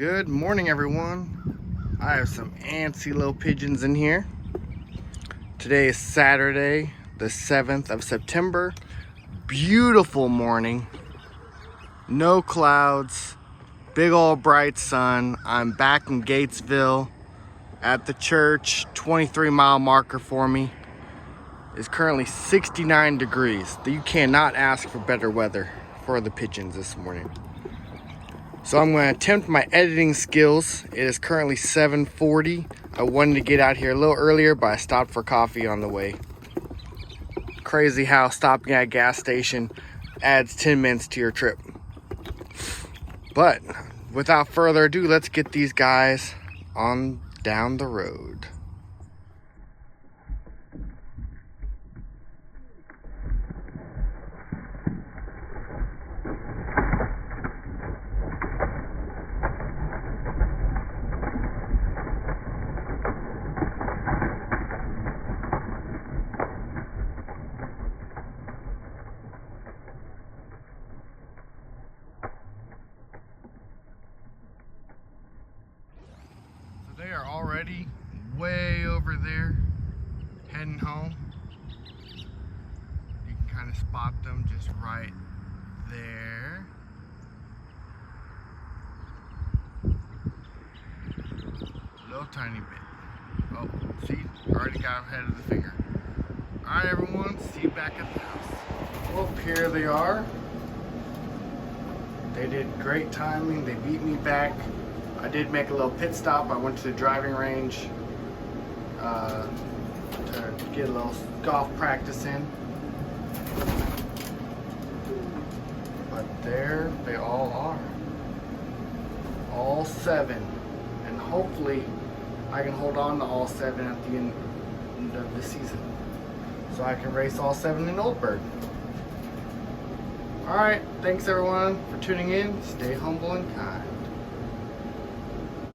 Good morning, everyone. I have some antsy little pigeons in here. Today is Saturday, the 7th of September. Beautiful morning. No clouds. Big old bright sun. I'm back in Gatesville at the church. 23-mile marker for me. It's currently 69 degrees. You cannot ask for better weather for the pigeons this morning. So I'm going to attempt my editing skills. It is currently 7:40. I wanted to get out here a little earlier, but I stopped for coffee on the way. Crazy how stopping at a gas station adds 10 minutes to your trip. But without further ado, let's get these guys on down the road. They are already way over there, heading home. You can kind of spot them just right there. A little tiny bit. Oh, see, already got ahead of the finger. Alright everyone, see you back at the house. Well, here they are. They did great timing, they beat me back. I did make a little pit stop. I went to the driving range to get a little golf practice in. But there they all are. All 7. And hopefully I can hold on to all 7 at the end of the season. So I can race all 7 in Oldburg. Alright, thanks everyone for tuning in. Stay humble and kind.